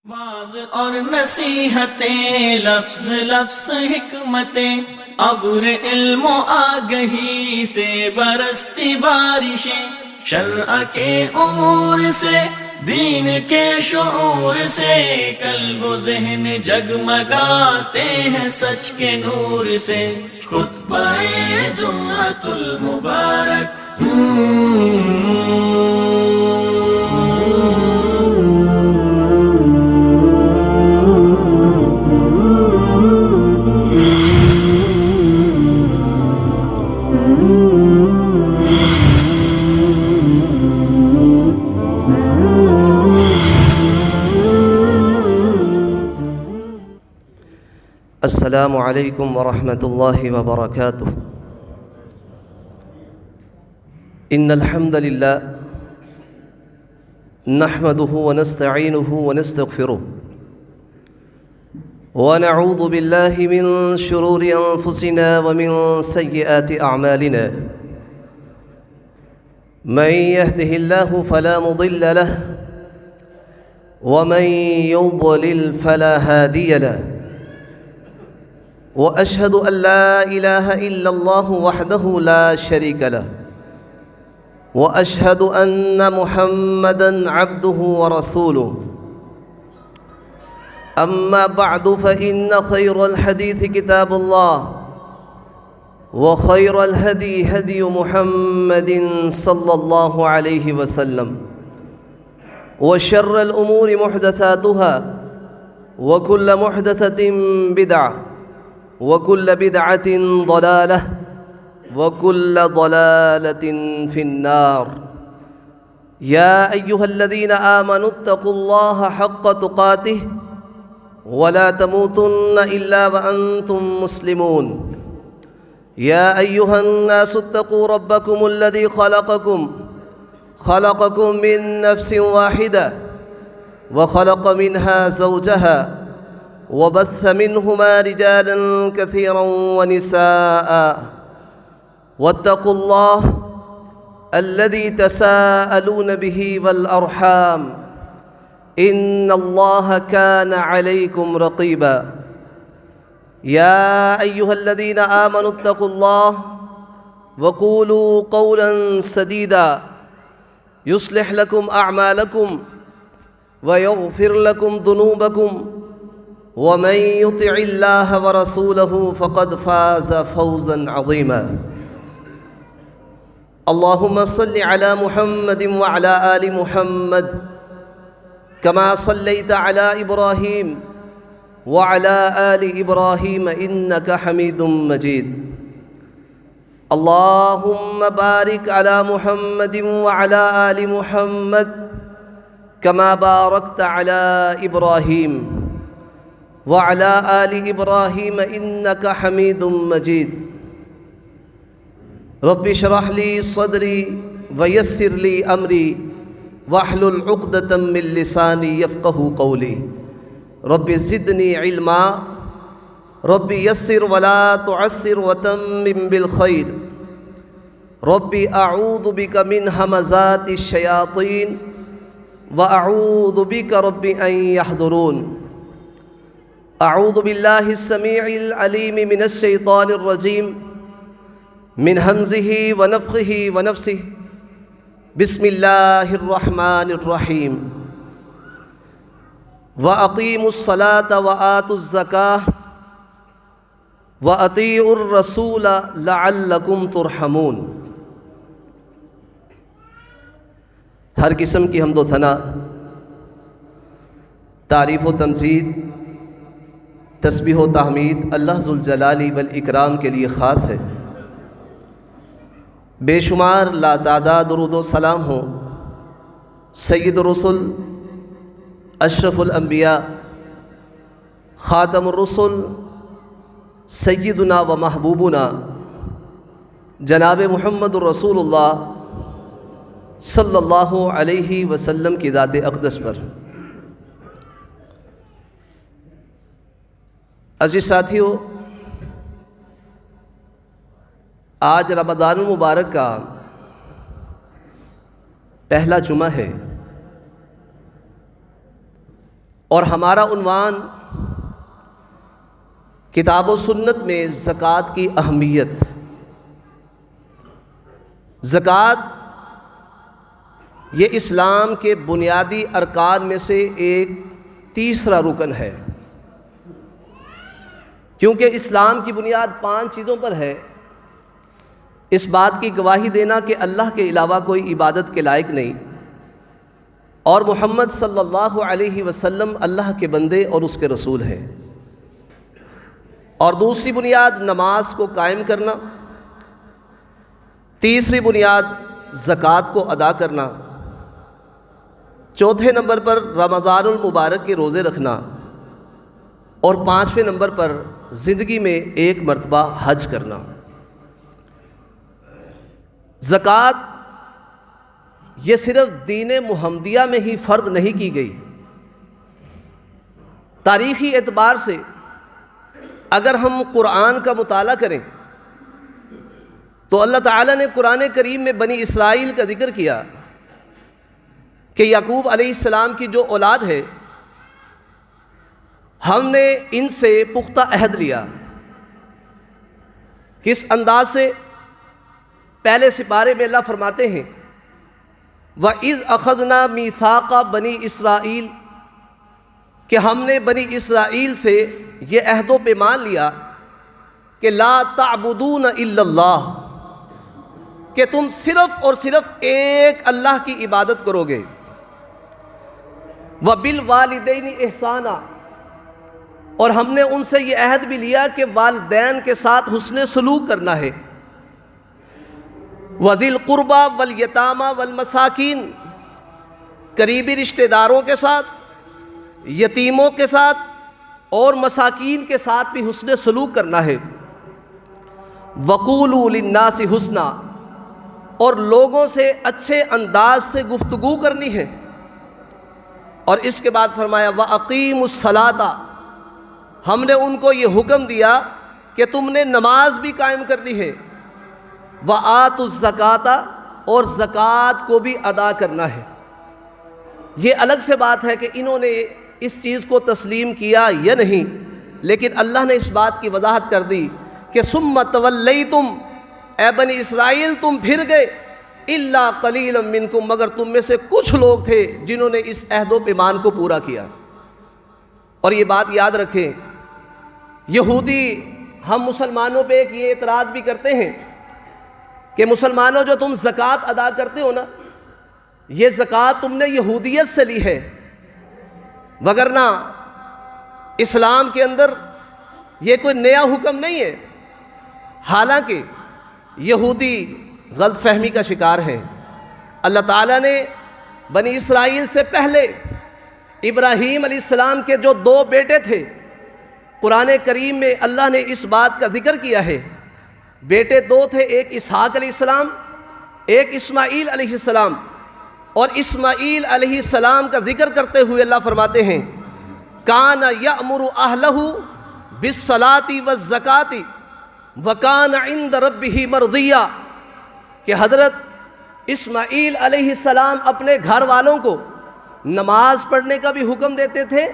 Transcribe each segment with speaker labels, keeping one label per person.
Speaker 1: Was اور نصیحتیں، لفظ لفظ حکمتیں، ابر علم و آگہی سے برستی بارشیں، شرع کے امور سے، دین کے شعور سے، قلب و ذہن جگمگاتے ہیں سچ کے نور سے۔ خطبہ جمعۃ المبارک،
Speaker 2: السلام علیکم ورحمۃ اللہ وبرکاتہ۔ ان الحمد للہ نحمده ونستعینه ونستغفره ونعوذ باللہ من شرور انفسنا ومن سیئات اعمالنا، من يهده الله فلا مضل له ومن يضلل فلا هادي له، وأشهد أن لا إله إلا الله وحده لا شريك له، وأشهد أن محمدًا عبده ورسوله، أما بعد فإن خير الحديث كتاب الله، وخير الهدي هدي محمد صلى الله عليه وسلم، وشر الأمور محدثاتها، وكل محدثة بدعة، وكل بدعة ضلالة، وكل ضلالة في النار۔ يا أيها الذين آمنوا اتقوا الله حق تقاته ولا تموتن إلا وأنتم مسلمون۔ يا أيها الناس اتقوا ربكم الذي خلقكم من نفس واحدة، وخلق منها زوجها، وبث منهما رجالا كثيرا ونساء، واتقوا الله الذي تساءلون به والأرحام، إن الله كان عليكم رقيبا۔ يا أيها الذين آمنوا اتقوا الله وقولوا قولا سديدا يصلح لكم أعمالكم ويغفر لكم ذنوبكم، ومن يطع الله ورسوله فقد فاز فوزا عظيما۔ اللهم صل على محمد وعلى آل محمد كما صليت على إبراهيم وعلى آل إبراهيم إنك حميد مجيد۔ اللهم بارك على محمد وعلى آل محمد كما باركت على إبراهيم وعلى آل إبراهيم إنك حميد مجيد۔ رب اشرح لي صدري ويسر لي أمري واحلل عقدة من لساني يفقه قولي۔ رب زدني علما، رب يسر ولا تعسر وتمم بالخير، رب أعوذ بك من همزات الشياطين وأعوذ بك رب أن يحضرون۔ أعوذ بالله السميع العليم من الشيطان الرجيم، من همزه ونفخه ونفسه، بسم الله الرحمن الرحيم۔ وأقيموا الصلاة وآتوا الزكاة وأطيعوا الرسول لعلكم ترحمون۔ ہر قسم کی حمد و ثنا، تعریف و تمجید، تسبیح و تحمید اللہ ذوالجلال والاکرام کے لیے خاص ہے۔ بے شمار لاتعداد درود و سلام ہوں سید الرسل، اشرف الانبیاء، خاتم الرسل، سیدنا و محبوبنا جناب محمد الرسول اللہ صلی اللہ علیہ وسلم کی ذات اقدس پر۔ عزیز ساتھیو، آج رمضان المبارک کا پہلا جمعہ ہے۔ اور ہمارا عنوان کتاب و سنت میں زکوٰۃ کی اہمیت۔ زکوٰۃ یہ اسلام کے بنیادی ارکان میں سے ایک تیسرا رکن ہے، کیونکہ اسلام کی بنیاد 5 چیزوں پر ہے۔ اس بات کی گواہی دینا کہ اللہ کے علاوہ کوئی عبادت کے لائق نہیں، اور محمد صلی اللہ علیہ وسلم اللہ کے بندے اور اس کے رسول ہیں۔ اور دوسری بنیاد نماز کو قائم کرنا، تیسری بنیاد زکوٰۃ کو ادا کرنا، چوتھے نمبر پر رمضان المبارک کے روزے رکھنا، اور 5ویں نمبر پر زندگی میں ایک مرتبہ حج کرنا۔ زکوٰۃ یہ صرف دین محمدیہ میں ہی فرض نہیں کی گئی، تاریخی اعتبار سے اگر ہم قرآن کا مطالعہ کریں تو اللہ تعالیٰ نے قرآن کریم میں بنی اسرائیل کا ذکر کیا کہ یعقوب علیہ السلام کی جو اولاد ہے، ہم نے ان سے پختہ عہد لیا۔ کس انداز سے؟ پہلے سپارے میں اللہ فرماتے ہیں وَإِذْ أَخَذْنَا مِيثَاقَ بَنِي اسرائیل، کہ ہم نے بنی اسرائیل سے یہ عہد و پیمان لیا کہ لا تعبدون الا اللہ، کہ تم صرف اور صرف ایک اللہ کی عبادت کرو گے۔ وَبِالْوَالِدَيْنِ إِحْسَانًا، اور ہم نے ان سے یہ عہد بھی لیا کہ والدین کے ساتھ حسن سلوک کرنا ہے۔ وَذِي الْقُرْبَى وَالْيَتَامَى وَالْمَسَاكِينِ، قریبی رشتہ داروں کے ساتھ، یتیموں کے ساتھ اور مساکین کے ساتھ بھی حسن سلوک کرنا ہے۔ وَقُولُوا لِلنَّاسِ حُسْنًا، اور لوگوں سے اچھے انداز سے گفتگو کرنی ہے۔ اور اس کے بعد فرمایا وَأَقِيمُوا الصَّلَاةَ، ہم نے ان کو یہ حکم دیا کہ تم نے نماز بھی قائم کرنی ہے۔ وَآتُوا الزَّكَاةَ، اور زکوٰۃ کو بھی ادا کرنا ہے۔ یہ الگ سے بات ہے کہ انہوں نے اس چیز کو تسلیم کیا یا نہیں، لیکن اللہ نے اس بات کی وضاحت کر دی کہ ثُمَّ تَوَلَّيْتُمْ، اے بنی اسرائیل تم پھر گئے، إِلَّا قَلِيلًا مِّنْكُمْ، مگر تم میں سے کچھ لوگ تھے جنہوں نے اس عہد و پیمان کو پورا کیا۔ اور یہ بات یاد رکھیں، یہودی ہم مسلمانوں پہ ایک یہ اعتراض بھی کرتے ہیں کہ مسلمانوں جو تم زکوٰۃ ادا کرتے ہو نا، یہ زکوٰۃ تم نے یہودیت سے لی ہے، وگرنہ اسلام کے اندر یہ کوئی نیا حکم نہیں ہے۔ حالانکہ یہودی غلط فہمی کا شکار ہیں۔ اللہ تعالیٰ نے بنی اسرائیل سے پہلے ابراہیم علیہ السلام کے جو 2 بیٹے تھے، قرآن کریم میں اللہ نے اس بات کا ذکر کیا ہے۔ بیٹے 2 تھے، ایک اسحاق علیہ السلام، ایک اسماعیل علیہ السلام۔ اور اسماعیل علیہ السلام کا ذکر کرتے ہوئے اللہ فرماتے ہیں کان یأمر اہلہ بالصلاۃ والزکاۃ وکان عند ربہ مرضیہ، کہ حضرت اسماعیل علیہ السلام اپنے گھر والوں کو نماز پڑھنے کا بھی حکم دیتے تھے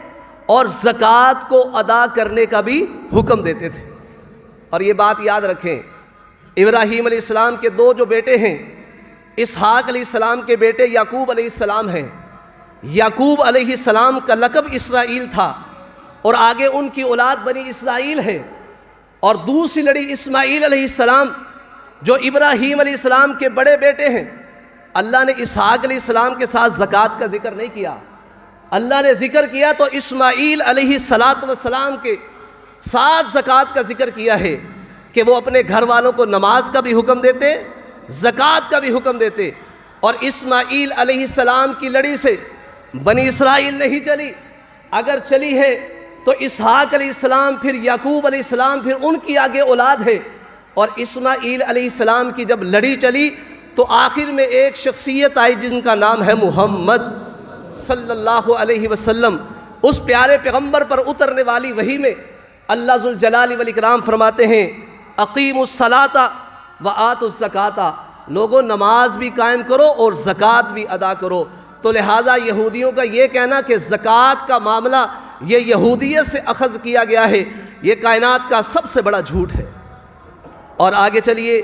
Speaker 2: اور زکوٰۃ کو ادا کرنے کا بھی حکم دیتے تھے۔ اور یہ بات یاد رکھیں، ابراہیم علیہ السلام کے 2 جو بیٹے ہیں، اسحاق علیہ السلام کے بیٹے یعقوب علیہ السلام ہیں۔ یعقوب علیہ السلام کا لقب اسرائیل تھا، اور آگے ان کی اولاد بنی اسرائیل ہے۔ اور دوسری لڑی اسماعیل علیہ السلام جو ابراہیم علیہ السلام کے بڑے بیٹے ہیں۔ اللہ نے اسحاق علیہ السلام کے ساتھ زکوٰۃ کا ذکر نہیں کیا، اللہ نے ذکر کیا تو اسماعیل علیہ السلام کے ساتھ زکوٰۃ کا ذکر کیا ہے کہ وہ اپنے گھر والوں کو نماز کا بھی حکم دیتے، زکوٰۃ کا بھی حکم دیتے۔ اور اسماعیل علیہ السلام کی لڑی سے بنی اسرائیل نہیں چلی، اگر چلی ہے تو اسحاق علیہ السلام، پھر یعقوب علیہ السلام، پھر ان کی آگے اولاد ہے۔ اور اسماعیل علیہ السلام کی جب لڑی چلی تو آخر میں ایک شخصیت آئی جن کا نام ہے محمد صلی اللہ علیہ وسلم۔ اس پیارے پیغمبر پر اترنے والی وحی میں اللہ ذوالجلال والاکرام فرماتے ہیں اقیموا الصلاۃ وآتوا الزکاۃ، لوگوں نماز بھی قائم کرو اور زکوٰۃ بھی ادا کرو۔ تو لہٰذا یہودیوں کا یہ کہنا کہ زکوٰۃ کا معاملہ یہ یہودیت سے اخذ کیا گیا ہے، یہ کائنات کا سب سے بڑا جھوٹ ہے۔ اور آگے چلیے،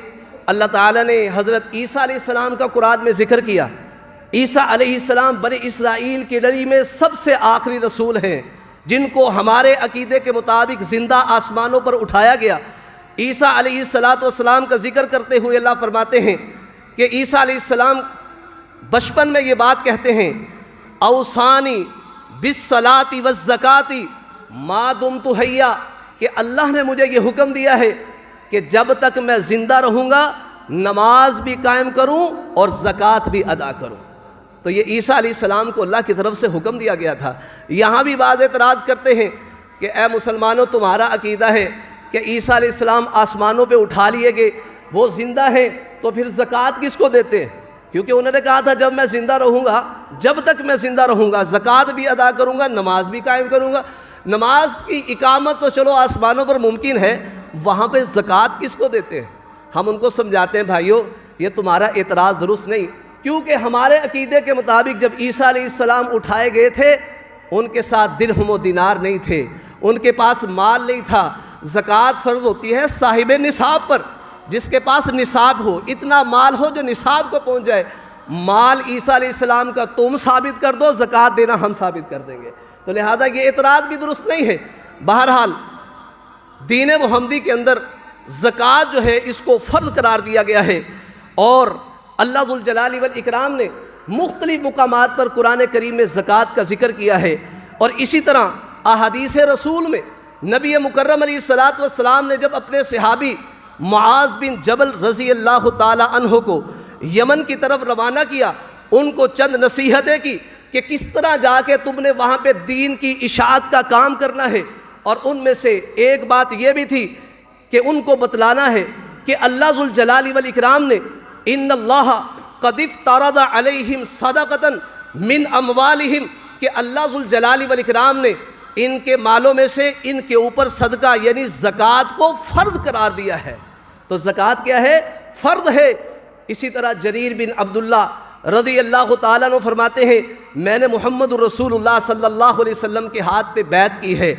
Speaker 2: اللہ تعالیٰ نے حضرت عیسیٰ علیہ السلام کا قرآن میں ذکر کیا۔ عیسیٰ علیہ السلام بنی اسرائیل کی لڑی میں سب سے آخری رسول ہیں جن کو ہمارے عقیدے کے مطابق زندہ آسمانوں پر اٹھایا گیا۔ عیسیٰ علیہ السلام کا ذکر کرتے ہوئے اللہ فرماتے ہیں کہ عیسیٰ علیہ السلام بچپن میں یہ بات کہتے ہیں، اوصانی بالصلاۃ والزکاۃ ما دمت حیا، کہ اللہ نے مجھے یہ حکم دیا ہے کہ جب تک میں زندہ رہوں گا نماز بھی قائم کروں اور زکوٰۃ بھی ادا کروں۔ تو یہ عیسیٰ علیہ السلام کو اللہ کی طرف سے حکم دیا گیا تھا۔ یہاں بھی بعض اعتراض کرتے ہیں کہ اے مسلمانوں، تمہارا عقیدہ ہے کہ عیسیٰ علیہ السلام آسمانوں پہ اٹھا لیے گئے، وہ زندہ ہیں، تو پھر زکوٰۃ کس کو دیتے ہیں؟ کیونکہ انہوں نے کہا تھا جب میں زندہ رہوں گا، جب تک میں زندہ رہوں گا زکوٰۃ بھی ادا کروں گا، نماز بھی قائم کروں گا۔ نماز کی اقامت تو چلو آسمانوں پر ممکن ہے، وہاں پہ زکوٰۃ کس کو دیتے ہیں؟ ہم ان کو سمجھاتے ہیں بھائیو یہ تمہارا اعتراض درست نہیں، کیونکہ ہمارے عقیدے کے مطابق جب عیسیٰ علیہ السلام اٹھائے گئے تھے ان کے ساتھ درہم و دینار نہیں تھے، ان کے پاس مال نہیں تھا۔ زکوٰۃ فرض ہوتی ہے صاحب نصاب پر، جس کے پاس نصاب ہو، اتنا مال ہو جو نصاب کو پہنچ جائے۔ مال عیسیٰ علیہ السلام کا تم ثابت کر دو، زکوٰۃ دینا ہم ثابت کر دیں گے، تو لہذا یہ اعتراض بھی درست نہیں ہے۔ بہرحال دین محمدی کے اندر زکوٰۃ جو ہے اس کو فرض قرار دیا گیا ہے، اور اللہ ذوالجلال والاکرام نے مختلف مقامات پر قرآن کریم میں زکوٰۃ کا ذکر کیا ہے۔ اور اسی طرح احادیث رسول میں نبی مکرم علیہ السلام نے جب اپنے صحابی معاذ بن جبل رضی اللہ تعالی عنہ کو یمن کی طرف روانہ کیا، ان کو چند نصیحتیں کی کہ کس طرح جا کے تم نے وہاں پہ دین کی اشاعت کا کام کرنا ہے، اور ان میں سے ایک بات یہ بھی تھی کہ ان کو بتلانا ہے کہ اللہ ذوالجلال والاکرام نے ان اللہ قد افترض علیہم صدقۃ من اموالہم، کہ اللہ ذوالجلال والاکرام نے ان کے مالوں میں سے ان کے اوپر صدقہ یعنی زکوٰۃ کو فرض قرار دیا ہے۔ تو زکوٰۃ کیا ہے؟ فرض ہے۔ اسی طرح جریر بن عبداللہ رضی اللہ تعالیٰ عنہ فرماتے ہیں میں نے محمد الرسول اللہ صلی اللہ علیہ وسلم کے ہاتھ پہ بیعت کی ہے۔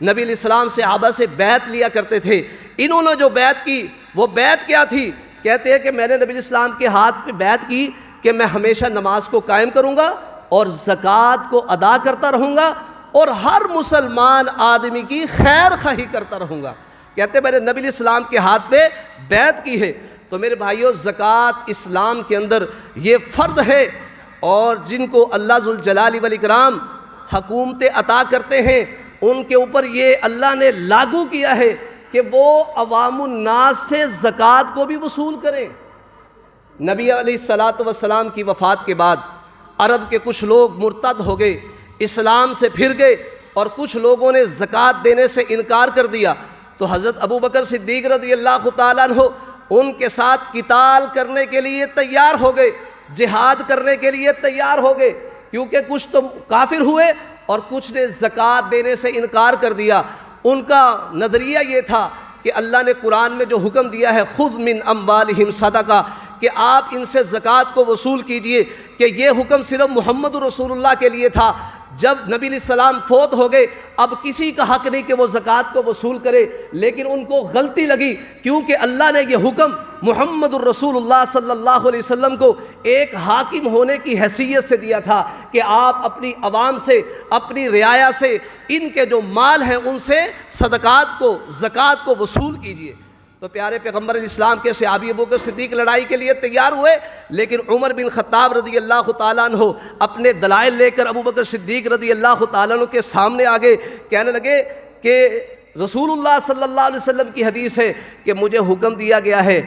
Speaker 2: نبی علیہ السلام صحابہ سے بیعت لیا کرتے تھے، انہوں نے جو بیعت کی وہ بیعت کیا تھی؟ کہتے ہیں کہ میں نے نبی علیہ السلام کے ہاتھ پہ بیعت کی کہ میں ہمیشہ نماز کو قائم کروں گا اور زکوٰۃ کو ادا کرتا رہوں گا اور ہر مسلمان آدمی کی خیر خواہی کرتا رہوں گا۔ کہتے ہیں میں نے نبی علیہ السلام کے ہاتھ پہ بیعت کی ہے۔ تو میرے بھائیو زکوٰۃ اسلام کے اندر یہ فرض ہے، اور جن کو اللہ ذوالجلال والاکرام حکومتیں عطا کرتے ہیں ان کے اوپر یہ اللہ نے لاگو کیا ہے کہ وہ عوام الناس سے زکوٰۃ کو بھی وصول کریں۔ نبی علیہ السلام کی وفات کے بعد عرب کے کچھ لوگ مرتد ہو گئے، اسلام سے پھر گئے، اور کچھ لوگوں نے زکوٰۃ دینے سے انکار کر دیا۔ تو حضرت ابوبکر صدیق رضی اللہ تعالیٰ عنہ ان کے ساتھ قتال کرنے کے لیے تیار ہو گئے، جہاد کرنے کے لیے تیار ہو گئے، کیونکہ کچھ تو کافر ہوئے اور کچھ نے زکوٰۃ دینے سے انکار کر دیا۔ ان کا نظریہ یہ تھا کہ اللہ نے قرآن میں جو حکم دیا ہے خذ من اموالہم صدقہ، کہ آپ ان سے زکوٰۃ کو وصول کیجئے، کہ یہ حکم صرف محمد رسول اللہ کے لیے تھا۔ جب نبی علیہ السلام فوت ہو گئے اب کسی کا حق نہیں کہ وہ زکوٰۃ کو وصول کرے، لیکن ان کو غلطی لگی کیونکہ اللہ نے یہ حکم محمد الرسول اللہ صلی اللہ علیہ وسلم کو ایک حاکم ہونے کی حیثیت سے دیا تھا کہ آپ اپنی عوام سے، اپنی رعایا سے، ان کے جو مال ہیں ان سے صدقات کو، زکوٰۃ کو وصول کیجئے۔ تو پیارے پیغمبر اسلام کے صحابی ابوبکر صدیق لڑائی کے لیے تیار ہوئے، لیکن عمر بن خطاب رضی اللہ تعالیٰ عنہ اپنے دلائل لے کر ابوبکر صدیق رضی اللہ تعالیٰ عنہ کے سامنے آگے کہنے لگے کہ رسول اللہ صلی اللہ علیہ وسلم کی حدیث ہے کہ مجھے حکم دیا گیا ہے،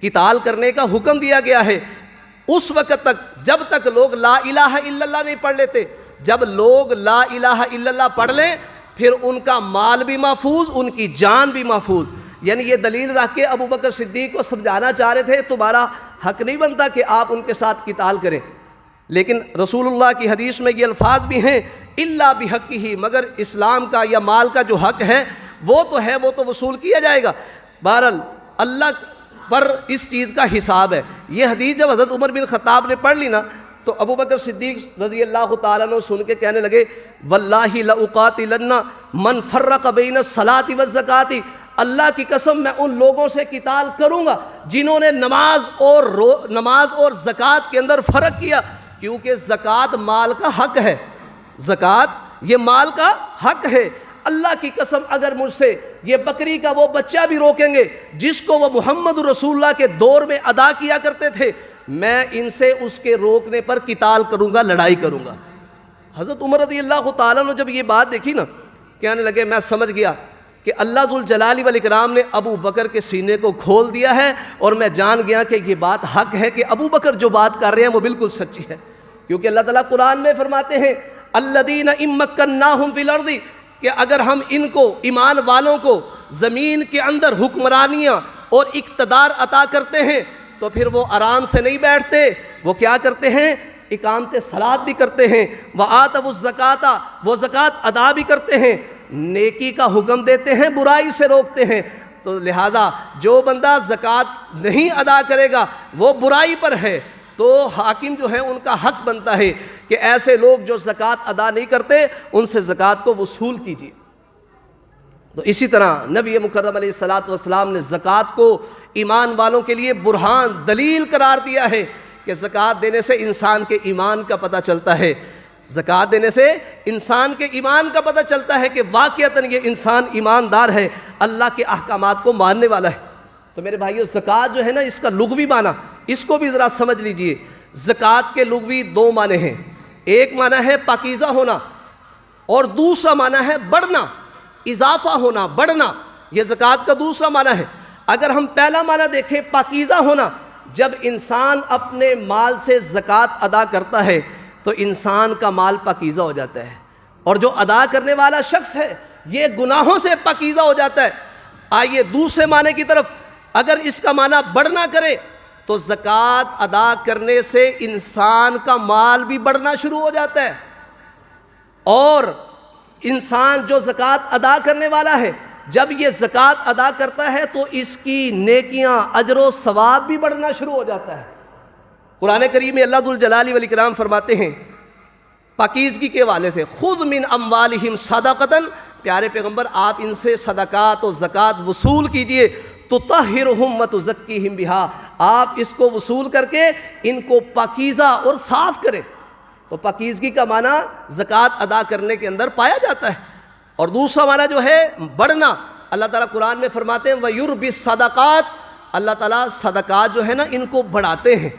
Speaker 2: قتال کرنے کا حکم دیا گیا ہے۔ اس وقت تک جب تک لوگ لا الہ الا اللہ نہیں پڑھ لیتے، جب لوگ لا الہ الا اللہ پڑھ لیں پھر ان کا مال بھی محفوظ، ان کی جان بھی محفوظ۔ یعنی یہ دلیل رکھ کے ابوبکر صدیق کو سمجھانا چاہ رہے تھے تمہارا حق نہیں بنتا کہ آپ ان کے ساتھ قتال کریں، لیکن رسول اللہ کی حدیث میں یہ الفاظ بھی ہیں الا بحقہ، مگر اسلام کا یا مال کا جو حق ہے وہ تو وصول کیا جائے گا۔ بہرحال اللہ پر اس چیز کا حساب ہے۔ یہ حدیث جب حضرت عمر بن خطاب نے پڑھ لی نا تو ابو بکر صدیق رضی اللہ تعالیٰ عنہ سن کے کہنے لگے واللہ لأقاتلن من فرق بین الصلاۃ والزکاۃ، اللہ کی قسم میں ان لوگوں سے قتال کروں گا جنہوں نے نماز اور زکوٰۃ کے اندر فرق کیا، کیونکہ زکوٰۃ مال کا حق ہے، زکوٰۃ یہ مال کا حق ہے۔ اللہ کی قسم اگر مجھ سے یہ بکری کا وہ بچہ بھی روکیں گے جس کو وہ محمد رسول اللہ کے دور میں ادا کیا کرتے تھے، میں ان سے اس کے روکنے پر قتال کروں گا، لڑائی کروں گا۔ حضرت عمر رضی اللہ تعالیٰ نے جب یہ بات دیکھی نا، کہنے لگے میں سمجھ گیا کہ اللہ ذوالجلال والاکرام نے ابو بکر کے سینے کو کھول دیا ہے، اور میں جان گیا کہ یہ بات حق ہے کہ ابو بکر جو بات کر رہے ہیں وہ بالکل سچی ہے، کیونکہ اللہ تعالیٰ قرآن میں فرماتے ہیں الذین ان مکناہم فی الارض، کہ اگر ہم ان کو ایمان والوں کو زمین کے اندر حکمرانیاں اور اقتدار عطا کرتے ہیں تو پھر وہ آرام سے نہیں بیٹھتے، وہ کیا کرتے ہیں؟ اقامت صلاۃ بھی کرتے ہیں، وآتوا الزکاۃ، وہ زکوٰۃ ادا بھی کرتے ہیں، نیکی کا حکم دیتے ہیں، برائی سے روکتے ہیں۔ تو لہذا جو بندہ زکوٰۃ نہیں ادا کرے گا وہ برائی پر ہے، تو حاکم جو ہیں ان کا حق بنتا ہے کہ ایسے لوگ جو زکوٰۃ ادا نہیں کرتے ان سے زکوٰۃ کو وصول کیجیے۔ تو اسی طرح نبی مکرم علیہ الصلوۃ والسلام نے زکوٰۃ کو ایمان والوں کے لیے برہان، دلیل قرار دیا ہے کہ زکوٰۃ دینے سے انسان کے ایمان کا پتہ چلتا ہے، زکوٰۃ دینے سے انسان کے ایمان کا پتہ چلتا ہے کہ واقعتاً یہ انسان ایماندار ہے، اللہ کے احکامات کو ماننے والا ہے۔ تو میرے بھائیو، زکوٰۃ جو ہے نا، اس کا لغوی معنی اس کو بھی ذرا سمجھ لیجئے۔ زکوٰۃ کے لغوی دو معنی ہیں، ایک معنی ہے پاکیزہ ہونا اور دوسرا معنی ہے بڑھنا، اضافہ ہونا، بڑھنا، یہ زکوٰۃ کا دوسرا معنی ہے۔ اگر ہم پہلا معنی دیکھیں پاکیزہ ہونا، جب انسان اپنے مال سے زکوٰۃ ادا کرتا ہے تو انسان کا مال پاکیزہ ہو جاتا ہے، اور جو ادا کرنے والا شخص ہے یہ گناہوں سے پاکیزہ ہو جاتا ہے۔ آئیے دوسرے معنی کی طرف، اگر اس کا معنی بڑھنا کرے تو زکوٰۃ ادا کرنے سے انسان کا مال بھی بڑھنا شروع ہو جاتا ہے، اور انسان جو زکوٰۃ ادا کرنے والا ہے جب یہ زکوٰۃ ادا کرتا ہے تو اس کی نیکیاں، اجر و ثواب بھی بڑھنا شروع ہو جاتا ہے۔ قرآن کریم میں اللہ ذوالجلال والاکرام فرماتے ہیں پاکیزگی کے حوالے سے، خذ من اموالہم صدقۃ، پیارے پیغمبر آپ ان سے صدقات و زکوٰۃ وصول کیجئے، تطہرہم وتزکیہم بہا، آپ اس کو وصول کر کے ان کو پاکیزہ اور صاف کریں۔ تو پاکیزگی کا معنی زکوٰۃ ادا کرنے کے اندر پایا جاتا ہے، اور دوسرا معنی جو ہے بڑھنا، اللہ تعالیٰ قرآن میں فرماتے ہیں وَيُرْبِ الصَّدَقَاتِ، اللہ تعالیٰ صدقات جو ہے نا ان کو بڑھاتے ہیں،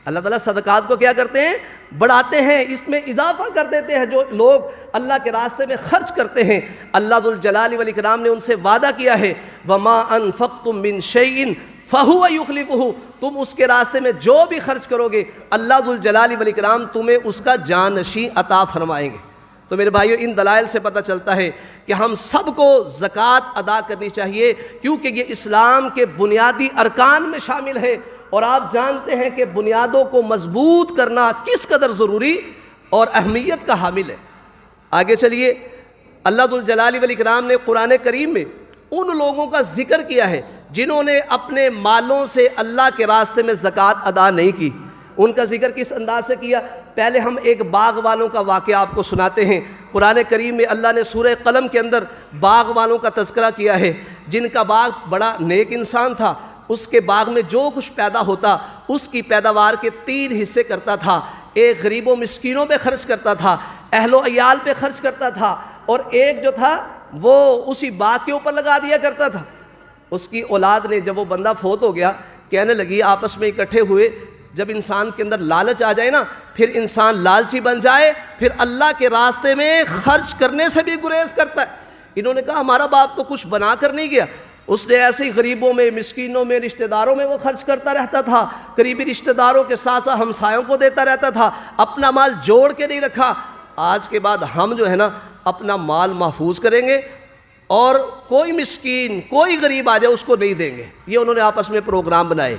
Speaker 2: اللہ تعالیٰ صدقات کو کیا کرتے ہیں؟ بڑھاتے ہیں، اس میں اضافہ کر دیتے ہیں۔ جو لوگ اللہ کے راستے میں خرچ کرتے ہیں، اللہ ذوالجلال والاکرام نے ان سے وعدہ کیا ہے وَمَا أَنفَقْتُم مِّن شَيْءٍ فَهُوَ يُخْلِفُهُ، تم اس کے راستے میں جو بھی خرچ کرو گے اللہ ذوالجلال والاکرام تمہیں اس کا جانشین عطا فرمائیں گے۔ تو میرے بھائیو، ان دلائل سے پتہ چلتا ہے کہ ہم سب کو زکوٰۃ ادا کرنی چاہیے، کیونکہ یہ اسلام کے بنیادی ارکان میں شامل ہے، اور آپ جانتے ہیں کہ بنیادوں کو مضبوط کرنا کس قدر ضروری اور اہمیت کا حامل ہے۔ آگے چلیے، اللہ ذوالجلال والاکرام نے قرآن کریم میں ان لوگوں کا ذکر کیا ہے جنہوں نے اپنے مالوں سے اللہ کے راستے میں زکوٰۃ ادا نہیں کی۔ ان کا ذکر کس انداز سے کیا؟ پہلے ہم ایک باغ والوں کا واقعہ آپ کو سناتے ہیں۔ قرآن کریم میں اللہ نے سورہ قلم کے اندر باغ والوں کا تذکرہ کیا ہے، جن کا باغ بڑا نیک انسان تھا، اس کے باغ میں جو کچھ پیدا ہوتا اس کی پیداوار کے 3 حصے کرتا تھا، ایک غریب و مسکینوں پہ خرچ کرتا تھا، اہل و عیال پہ خرچ کرتا تھا، اور ایک جو تھا وہ اسی باغ کے اوپر لگا دیا کرتا تھا۔ اس کی اولاد نے جب وہ بندہ فوت ہو گیا، کہنے لگی آپس میں اکٹھے ہوئے، جب انسان کے اندر لالچ آ جائے نا، پھر انسان لالچی بن جائے، پھر اللہ کے راستے میں خرچ کرنے سے بھی گریز کرتا ہے۔ انہوں نے کہا ہمارا باپ تو کچھ بنا کر نہیں گیا، اس نے ایسے ہی غریبوں میں، مسکینوں میں، رشتہ داروں میں وہ خرچ کرتا رہتا تھا، قریبی رشتہ داروں کے ساتھ ساتھ ہمسایوں کو دیتا رہتا تھا، اپنا مال جوڑ کے نہیں رکھا۔ آج کے بعد ہم جو ہے نا اپنا مال محفوظ کریں گے، اور کوئی مسکین، کوئی غریب آ جائے اس کو نہیں دیں گے۔ یہ انہوں نے آپس میں پروگرام بنائے۔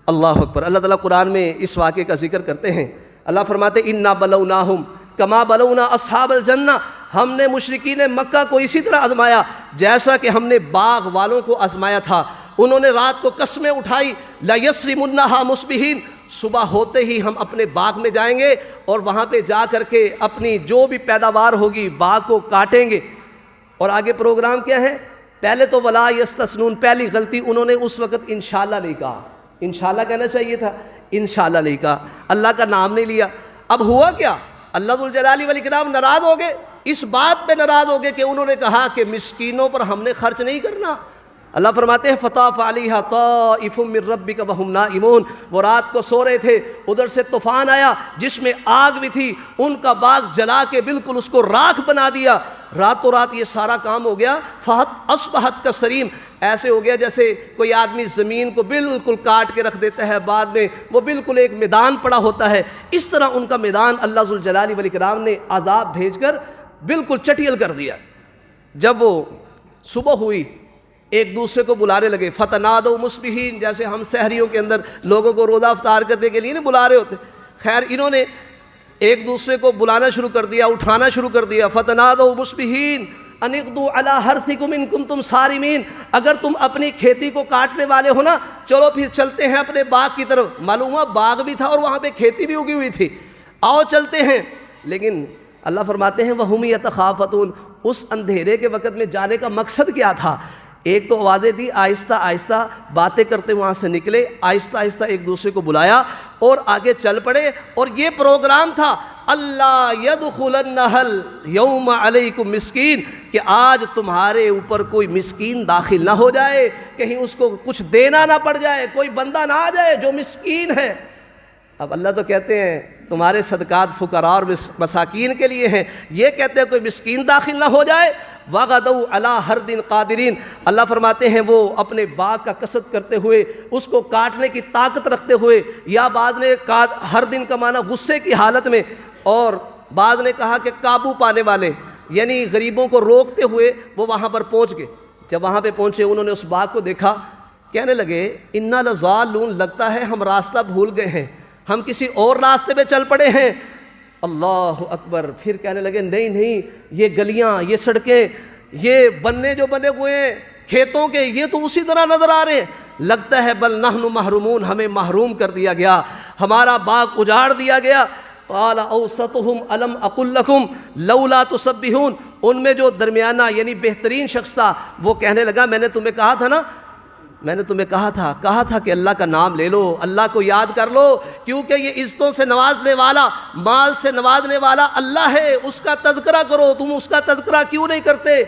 Speaker 2: اللہ اکبر۔ اللہ تعالیٰ قرآن میں اس واقعے کا ذکر کرتے ہیں، اللہ فرماتے اِنَّا بَلَوْنَاهُمْ كَمَا بَلَوْنَا أَصْحَابَ الْجَنَّةِ، ہم نے مشرکین مکہ کو اسی طرح آزمایا جیسا کہ ہم نے باغ والوں کو آزمایا تھا۔ انہوں نے رات کو قسمیں اٹھائی لَيَسْرِمُنَّهَا مُصْبِحِينَ، صبح ہوتے ہی ہم اپنے باغ میں جائیں گے اور وہاں پہ جا کر کے اپنی جو بھی پیداوار ہوگی باغ کو کاٹیں گے. اور آگے پروگرام کیا ہے؟ پہلے تو ولا یستثنون، پہلی غلطی انہوں نے اس وقت انشاءاللہ نہیں کہا. انشاءاللہ کہنا چاہیے تھا، انشاءاللہ نہیں کہا، اللہ کا نام نہیں لیا. اب ہوا کیا؟ اللہ ذوالجلال والاکرام ناراض ہو گئے، اس بات پہ ناراض ہو گئے کہ انہوں نے کہا کہ مسکینوں پر ہم نے خرچ نہیں کرنا. اللہ فرماتے ہیں فطاف علیہا طائف من ربک وہم نائمون. وہ رات کو سو رہے تھے، ادھر سے طوفان آیا جس میں آگ بھی تھی، ان کا باغ جلا کے بالکل اس کو راکھ بنا دیا. راتوں رات یہ سارا کام ہو گیا. فحت اصبحت کالصریم، ایسے ہو گیا جیسے کوئی آدمی زمین کو بالکل کاٹ کے رکھ دیتا ہے، بعد میں وہ بالکل ایک میدان پڑا ہوتا ہے. اس طرح ان کا میدان اللہ ذوالجلال والاکرام نے عذاب بھیج کر بالکل چٹیل کر دیا. جب وہ صبح ہوئی ایک دوسرے کو بلانے لگے، فتنادوا مصبحین، جیسے ہم سحریوں کے اندر لوگوں کو روزہ افطار کرنے کے لیے نہیں بلا رہے ہوتے. خیر انہوں نے ایک دوسرے کو بلانا شروع کر دیا، اٹھانا شروع کر دیا. فتنادوا مصبحین ان اغدوا علی حرثکم ان کنتم صارمین، اگر تم اپنی کھیتی کو کاٹنے والے ہو نا، چلو پھر چلتے ہیں اپنے باغ کی طرف. معلوم ہوا باغ بھی تھا اور وہاں پہ کھیتی بھی اگی ہوئی تھی، آؤ چلتے ہیں. لیکن اللہ فرماتے ہیں وَهُمْ يَتَخَافَتُونَ، اس اندھیرے کے وقت میں جانے کا مقصد کیا تھا؟ ایک تو آوازیں دی، آہستہ آہستہ باتیں کرتے وہاں سے نکلے، آہستہ آہستہ ایک دوسرے کو بلایا اور آگے چل پڑے. اور یہ پروگرام تھا اللہ يدخلنها اليوم علیکم مسکین، کہ آج تمہارے اوپر کوئی مسکین داخل نہ ہو جائے، کہیں اس کو کچھ دینا نہ پڑ جائے، کوئی بندہ نہ آ جائے جو مسکین ہے. اب اللہ تو کہتے ہیں تمہارے صدقات فقراء اور مساکین کے لیے ہیں، یہ کہتے ہیں کوئی مسکین داخل نہ ہو جائے. وَغَدَوْا عَلَىٰ حَرْدٍ قَادِرِينَ، اللہ فرماتے ہیں وہ اپنے باغ کا قصد کرتے ہوئے، اس کو کاٹنے کی طاقت رکھتے ہوئے، یا بعض نے ہر دن کا معنی غصے کی حالت میں، اور بعض نے کہا کہ قابو پانے والے، یعنی غریبوں کو روکتے ہوئے وہ وہاں پر پہنچ گئے. جب وہاں پہ پہنچے انہوں نے اس باغ کو دیکھا، کہنے لگے اِنَّا لَضَالُّونَ، لگتا ہے ہم راستہ بھول گئے ہیں، ہم کسی اور راستے پہ چل پڑے ہیں. اللہ اکبر. پھر کہنے لگے نہیں نہیں، یہ گلیاں، یہ سڑکیں، یہ بننے جو بنے ہوئے ہیں کھیتوں کے، یہ تو اسی طرح نظر آ رہے ہیں. لگتا ہے بل نحن محرومون، ہمیں محروم کر دیا گیا، ہمارا باغ اجاڑ دیا گیا. قال اوسطهم الم اقل لكم لولا تسبحون، ان میں جو درمیانہ یعنی بہترین شخص تھا وہ کہنے لگا میں نے تمہیں کہا تھا نا، میں نے تمہیں کہا تھا کہ اللہ کا نام لے لو، اللہ کو یاد کر لو، کیونکہ یہ عزتوں سے نوازنے والا، مال سے نوازنے والا اللہ ہے، اس کا تذکرہ کرو. تم اس کا تذکرہ کیوں نہیں کرتے؟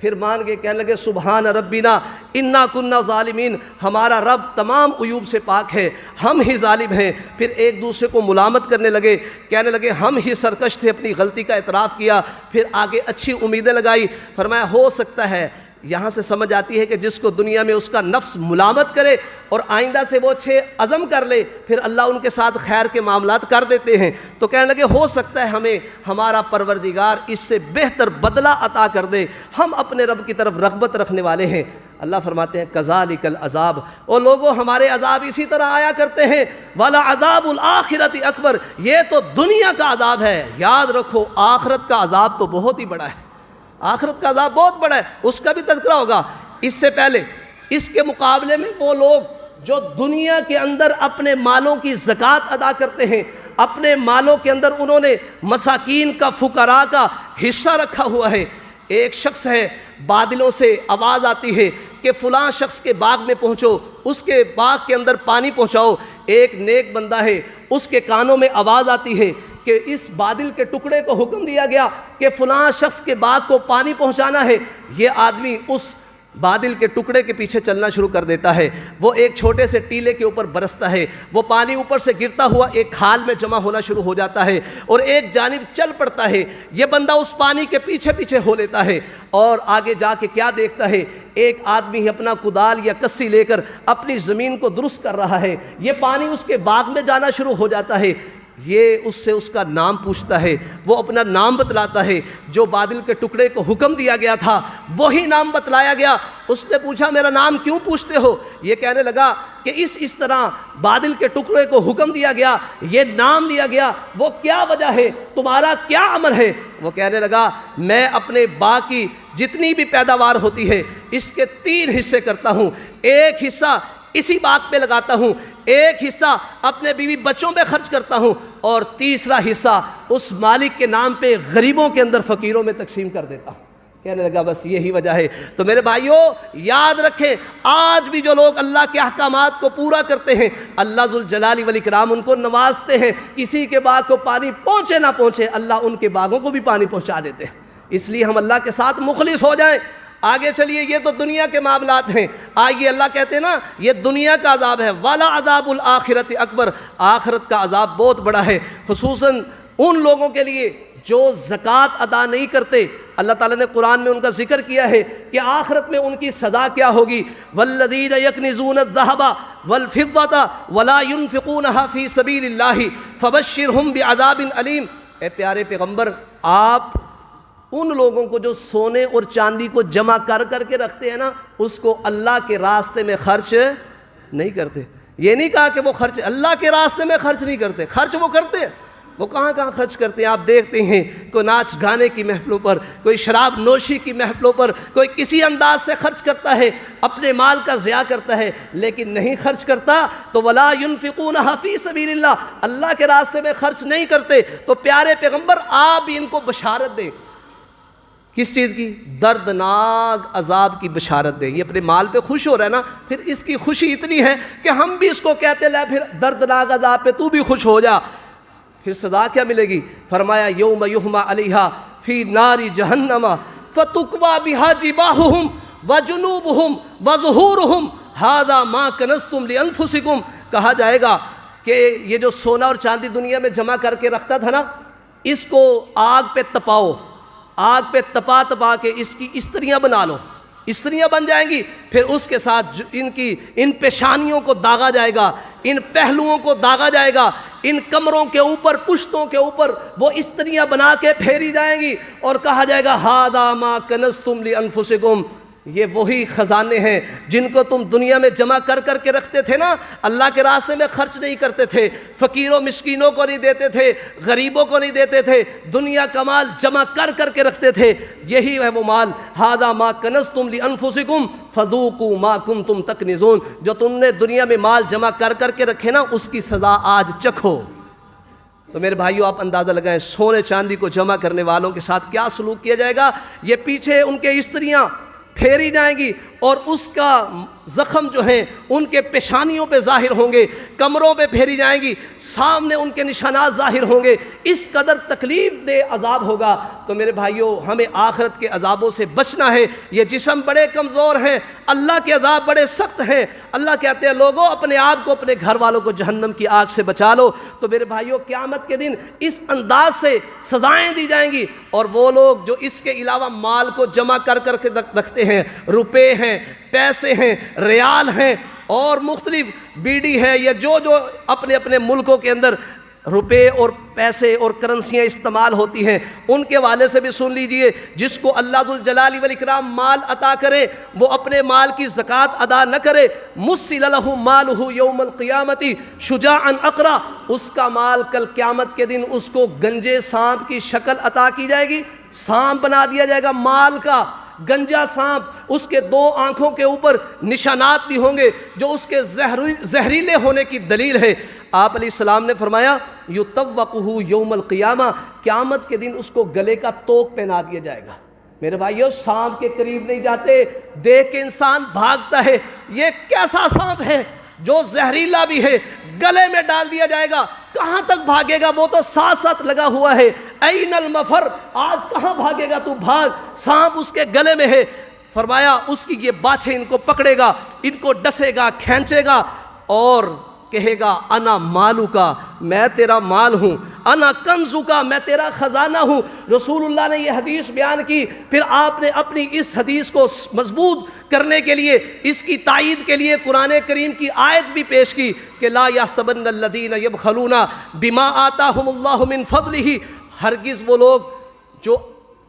Speaker 2: پھر مان گئے، کہنے لگے سبحان ربنا انا کننا ظالمین، ہمارا رب تمام عیوب سے پاک ہے، ہم ہی ظالم ہیں. پھر ایک دوسرے کو ملامت کرنے لگے، کہنے لگے ہم ہی سرکش تھے، اپنی غلطی کا اعتراف کیا. پھر آگے اچھی امیدیں لگائی. فرمایا ہو سکتا ہے، یہاں سے سمجھ آتی ہے کہ جس کو دنیا میں اس کا نفس ملامت کرے اور آئندہ سے وہ اچھے عزم کر لے، پھر اللہ ان کے ساتھ خیر کے معاملات کر دیتے ہیں. تو کہنے لگے ہو سکتا ہے ہمیں ہمارا پروردگار اس سے بہتر بدلہ عطا کر دے، ہم اپنے رب کی طرف رغبت رکھنے والے ہیں. اللہ فرماتے ہیں کذالک العذاب، اور لوگوں ہمارے عذاب اسی طرح آیا کرتے ہیں. وَلَعَذَابُ الْآخِرَةِ اکبر، یہ تو دنیا کا عذاب ہے، یاد رکھو آخرت کا عذاب تو بہت ہی بڑا ہے. آخرت کا عذاب بہت بڑا ہے، اس کا بھی تذکرہ ہوگا. اس سے پہلے اس کے مقابلے میں وہ لوگ جو دنیا کے اندر اپنے مالوں کی زکوٰۃ ادا کرتے ہیں، اپنے مالوں کے اندر انہوں نے مساکین کا، فقراء کا حصہ رکھا ہوا ہے. ایک شخص ہے، بادلوں سے آواز آتی ہے کہ فلاں شخص کے باغ میں پہنچو، اس کے باغ کے اندر پانی پہنچاؤ. ایک نیک بندہ ہے، اس کے کانوں میں آواز آتی ہے کہ اس بادل کے ٹکڑے کو حکم دیا گیا کہ فلاں شخص کے باغ کو پانی پہنچانا ہے. یہ آدمی اس بادل کے ٹکڑے کے پیچھے چلنا شروع کر دیتا ہے. وہ ایک چھوٹے سے ٹیلے کے اوپر برستا ہے، وہ پانی اوپر سے گرتا ہوا ایک کھال میں جمع ہونا شروع ہو جاتا ہے اور ایک جانب چل پڑتا ہے. یہ بندہ اس پانی کے پیچھے پیچھے ہو لیتا ہے اور آگے جا کے کیا دیکھتا ہے، ایک آدمی اپنا کدال یا کسی لے کر اپنی زمین کو درست کر رہا ہے. یہ پانی اس کے باغ میں جانا شروع ہو جاتا ہے. یہ اس سے اس کا نام پوچھتا ہے، وہ اپنا نام بتلاتا ہے. جو بادل کے ٹکڑے کو حکم دیا گیا تھا وہی نام بتلایا گیا. اس نے پوچھا میرا نام کیوں پوچھتے ہو؟ یہ کہنے لگا کہ اس طرح بادل کے ٹکڑے کو حکم دیا گیا، یہ نام لیا گیا، وہ کیا وجہ ہے، تمہارا کیا عمل ہے؟ وہ کہنے لگا میں اپنے باغ کی جتنی بھی پیداوار ہوتی ہے اس کے 3 حصے کرتا ہوں. ایک حصہ اسی بات پہ لگاتا ہوں، ایک حصہ اپنے بیوی بچوں پہ خرچ کرتا ہوں اور تیسرا حصہ اس مالک کے نام پہ غریبوں کے اندر فقیروں میں تقسیم کر دیتا ہوں۔ کہنے لگا بس یہی وجہ ہے۔ تو میرے بھائیوں یاد رکھیں، آج بھی جو لوگ اللہ کے احکامات کو پورا کرتے ہیں اللہ ذوالجلال والاکرام ان کو نوازتے ہیں۔ کسی کے باغ کو پانی پہنچے نہ پہنچے اللہ ان کے باغوں کو بھی پانی پہنچا دیتے ہیں۔ اس لیے ہم اللہ کے ساتھ مخلص ہو جائیں۔ آگے چلیے، یہ تو دنیا کے معاملات ہیں۔ آئیے اللہ کہتے ہیں نا یہ دنیا کا عذاب ہے، والا عذاب الآخرت اکبر، آخرت کا عذاب بہت بڑا ہے، خصوصاً ان لوگوں کے لیے جو زکوٰۃ ادا نہیں کرتے۔ اللہ تعالیٰ نے قرآن میں ان کا ذکر کیا ہے کہ آخرت میں ان کی سزا کیا ہوگی۔ والذین یکنزون الذھب والفضة ولا ينفقونها فی سبیل اللہ فبشرہم بعذاب علیم۔ اے پیارے پیغمبر، آپ ان لوگوں کو جو سونے اور چاندی کو جمع کر کر کے رکھتے ہیں نا، اس کو اللہ کے راستے میں خرچ نہیں کرتے۔ یہ نہیں کہا کہ وہ خرچ اللہ کے راستے میں خرچ نہیں کرتے، خرچ وہ کرتے ہیں۔ وہ کہاں کہاں خرچ کرتے ہیں آپ دیکھتے ہیں، کوئی ناچ گانے کی محفلوں پر، کوئی شراب نوشی کی محفلوں پر، کوئی کسی انداز سے خرچ کرتا ہے، اپنے مال کا ضیاع کرتا ہے، لیکن نہیں خرچ کرتا تو ولا ينفقونها فی سبیل اللہ، اللہ کے راستے میں خرچ نہیں کرتے۔ تو پیارے پیغمبر آپ بھی ان کو بشارت دیں۔ کس چیز کی؟ دردناک عذاب کی بشارت دیں۔ یہ اپنے مال پہ خوش ہو رہا ہے نا، پھر اس کی خوشی اتنی ہے کہ ہم بھی اس کو کہتے لے پھر دردناک عذاب پہ تو بھی خوش ہو جا۔ پھر سزا کیا ملے گی؟ فرمایا یوم یحمى علیہا فی نار جہنم فتکوی بہا جباہہم وجنوبہم وظہورہم ھذا ما کنزتم لانفسکم۔ کہا جائے گا کہ یہ جو سونا اور چاندی دنیا میں جمع کر کے رکھتا تھا نا، اس کو آگ پہ تپاؤ، آگ پہ تپا تپا کے اس کی استریاں بنا لو، استریاں بن جائیں گی۔ پھر اس کے ساتھ ان پیشانیوں کو داغا جائے گا، ان پہلوؤں کو داغا جائے گا، ان کمروں کے اوپر، پشتوں کے اوپر وہ استریاں بنا کے پھیری جائیں گی، اور کہا جائے گا ھذا ما کنزتم لانفسکم۔ یہ وہی خزانے ہیں جن کو تم دنیا میں جمع کر کر کے رکھتے تھے نا، اللہ کے راستے میں خرچ نہیں کرتے تھے، فقیروں مسکینوں کو نہیں دیتے تھے، غریبوں کو نہیں دیتے تھے، دنیا کا مال جمع کر کر کے رکھتے تھے، یہی ہے وہ مال۔ ھذا ما کنزتم لانفسکم فذوقوا ما کنتم تکنزون۔ جو تم نے دنیا میں مال جمع کر کر کے رکھے نا، اس کی سزا آج چکھو۔ تو میرے بھائیو آپ اندازہ لگائیں سونے چاندی کو جمع کرنے والوں کے ساتھ کیا سلوک کیا جائے گا۔ یہ پیچھے ان کے استریاں پھیری جائیں گی اور اس کا زخم جو ہیں ان کے پیشانیوں پہ ظاہر ہوں گے، کمروں پہ پھیری جائیں گی، سامنے ان کے نشانات ظاہر ہوں گے، اس قدر تکلیف دہ عذاب ہوگا۔ تو میرے بھائیوں ہمیں آخرت کے عذابوں سے بچنا ہے۔ یہ جسم بڑے کمزور ہیں، اللہ کے عذاب بڑے سخت ہیں۔ اللہ کہتے ہیں لوگوں اپنے آپ کو، اپنے گھر والوں کو جہنم کی آگ سے بچا لو۔ تو میرے بھائیوں قیامت کے دن اس انداز سے سزائیں دی جائیں گی، اور وہ لوگ جو اس کے علاوہ مال کو جمع کر کر کے رکھتے ہیں، روپے ہیں، پیسے ہیں، ریال ہیں، اور مختلف بیڑی ہے، یا جو اپنے اپنے ملکوں کے اندر روپے اور پیسے اور کرنسیاں استعمال ہوتی ہیں، ان کے والے سے بھی سن لیجئے، جس کو اللہ ذوالجلال والاکرام مال عطا کرے وہ اپنے مال کی زکوٰۃ ادا نہ کرے، مُثِّلَ لَهُ مَالُهُ يَوْمَ الْقِيَامَةِ شُجَاعًا أَقْرَأَ، اس کا مال کل قیامت کے دن اس کو گنجے سانپ کی شکل عطا کی جائے گی، سانپ بنا دیا جائے گا مال کا، گنجا سانپ، اس کے دو آنکھوں کے اوپر نشانات بھی ہوں گے جو اس کے زہریلے ہونے کی دلیل ہے۔ آپ علیہ السلام نے فرمایا یطوقہ یوم القیامہ، قیامت کے دن اس کو گلے کا توق پہنا دیا جائے گا۔ میرے بھائیو سانپ کے قریب نہیں جاتے، دیکھ کے انسان بھاگتا ہے، یہ کیسا سانپ ہے جو زہریلا بھی ہے، گلے میں ڈال دیا جائے گا، کہاں تک بھاگے گا؟ وہ تو ساتھ ساتھ لگا ہوا ہے، این المفر، آج کہاں بھاگے گا تو؟ بھاگ، سانپ اس کے گلے میں ہے۔ فرمایا اس کی یہ باچھیں ان کو پکڑے گا، ان کو ڈسے گا، کھینچے گا، اور کہے گا انا مالو کا، میں تیرا مال ہوں، انا کنزو کا، میں تیرا خزانہ ہوں۔ رسول اللہ نے یہ حدیث بیان کی، پھر آپ نے اپنی اس حدیث کو مضبوط کرنے کے لیے، اس کی تائید کے لیے قرآن کریم کی آیت بھی پیش کی کہ لا یحسبن الذین یبخلون بما آتاہم اللہ من فضلہ، ہرگز وہ لوگ جو